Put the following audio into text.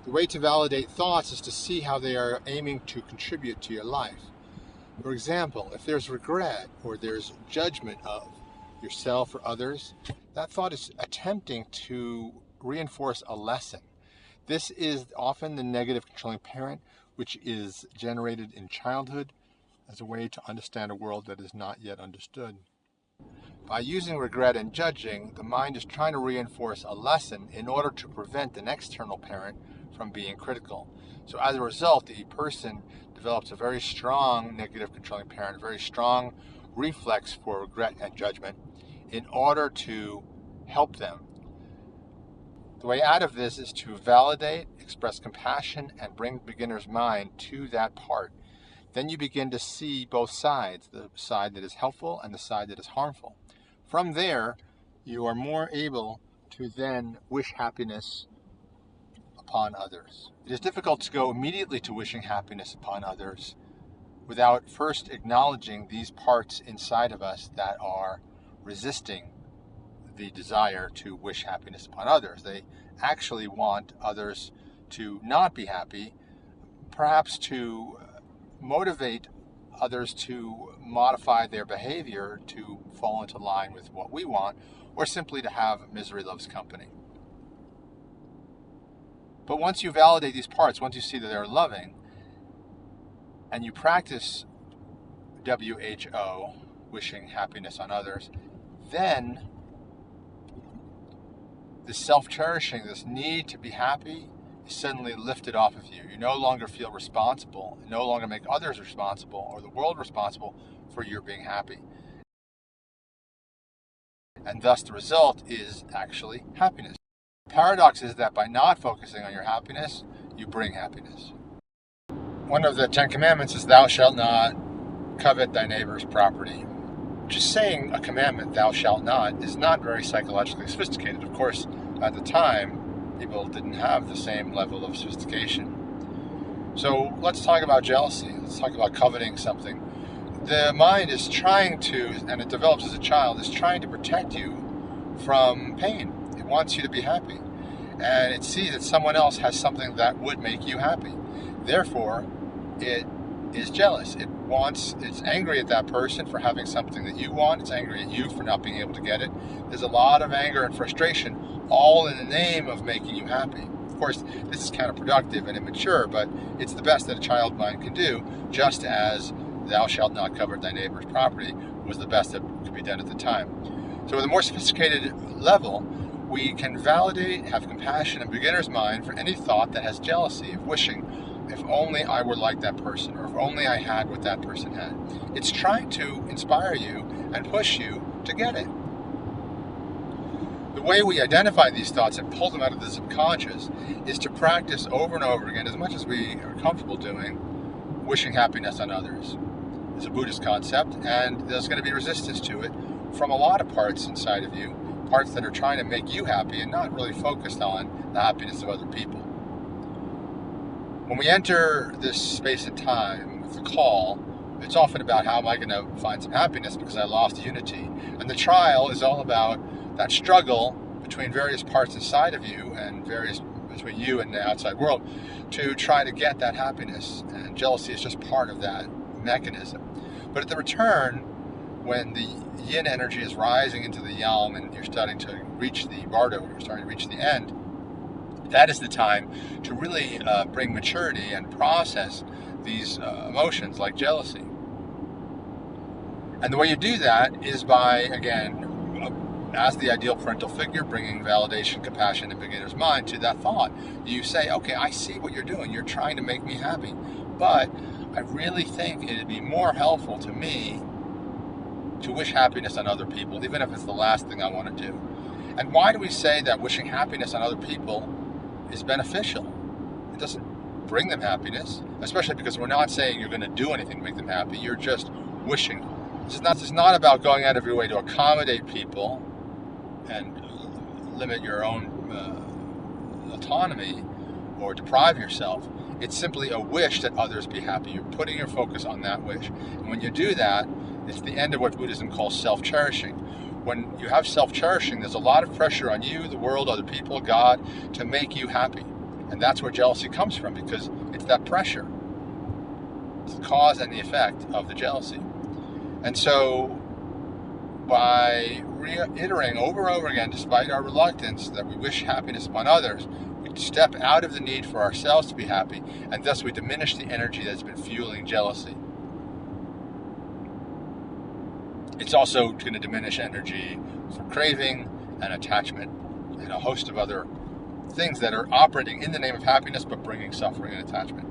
The way to validate thoughts is to see how they are aiming to contribute to your life. For example, if there's regret or there's judgment of yourself or others, that thought is attempting to reinforce a lesson. This is often the negative controlling parent, which is generated in childhood as a way to understand a world that is not yet understood. By using regret and judging, the mind is trying to reinforce a lesson in order to prevent an external parent from being critical. So as a result, the person develops a very strong negative controlling parent, a very strong reflex for regret and judgment in order to help them. The way out of this is to validate, express compassion, and bring the beginner's mind to that part. Then you begin to see both sides, the side that is helpful and the side that is harmful. From there, you are more able to then wish happiness upon others. It is difficult to go immediately to wishing happiness upon others without first acknowledging these parts inside of us that are resisting the desire to wish happiness upon others. They actually want others to not be happy, perhaps to motivate others to modify their behavior to fall into line with what we want, or simply to have misery loves company. But once you validate these parts, once you see that they're loving, and you practice WHO, wishing happiness on others, then this self-cherishing, this need to be happy, is suddenly lifted off of you. You no longer feel responsible, you no longer make others responsible or the world responsible for your being happy. And thus the result is actually happiness. The paradox is that by not focusing on your happiness, you bring happiness. One of the 10 Commandments is, "Thou shalt not covet thy neighbor's property." Just saying a commandment, "thou shalt not," is not very psychologically sophisticated. Of course, at the time, people didn't have the same level of sophistication. So let's talk about jealousy. Let's talk about coveting something. The mind is trying to, and it develops as a child, is trying to protect you from pain. It wants you to be happy. And it sees that someone else has something that would make you happy. Therefore, it is jealous. It's angry at that person for having something that you want. It's angry at you for not being able to get it. There's a lot of anger and frustration, all in the name of making you happy. Of course, this is counterproductive and immature, but it's the best that a child mind can do, just as "thou shalt not covet thy neighbor's property" was the best that could be done at the time. So with a more sophisticated level, we can validate, have compassion and beginner's mind for any thought that has jealousy, of wishing, if only I were like that person, or if only I had what that person had. It's trying to inspire you and push you to get it. The way we identify these thoughts and pull them out of the subconscious is to practice over and over again, as much as we are comfortable doing, wishing happiness on others. It's a Buddhist concept, and there's going to be resistance to it from a lot of parts inside of you, parts that are trying to make you happy and not really focused on the happiness of other people. When we enter this space and time with the call, it's often about, how am I going to find some happiness because I lost unity? And the trial is all about that struggle between various parts inside of you and between you and the outside world to try to get that happiness. And jealousy is just part of that mechanism. But at the return, when the yin energy is rising into the yang and you're starting to reach the bardo, you're starting to reach the end, that is the time to really bring maturity and process these emotions like jealousy. And the way you do that is by, again, as the ideal parental figure, bringing validation, compassion, and beginner's mind to that thought. You say, okay, I see what you're doing. You're trying to make me happy. But I really think it'd be more helpful to me to wish happiness on other people, even if it's the last thing I want to do. And why do we say that wishing happiness on other people is beneficial? It doesn't bring them happiness, especially because we're not saying you're going to do anything to make them happy. You're just wishing. This is not about going out of your way to accommodate people and limit your own autonomy or deprive yourself. It's simply a wish that others be happy. You're putting your focus on that wish. And when you do that, it's the end of what Buddhism calls self-cherishing. When you have self-cherishing, there's a lot of pressure on you, the world, other people, God, to make you happy. And that's where jealousy comes from, because it's that pressure. It's the cause and the effect of the jealousy. And so by reiterating over and over again, despite our reluctance, that we wish happiness upon others, we step out of the need for ourselves to be happy, and thus we diminish the energy that's been fueling jealousy. It's also going to diminish energy for craving and attachment and a host of other things that are operating in the name of happiness but bringing suffering and attachment.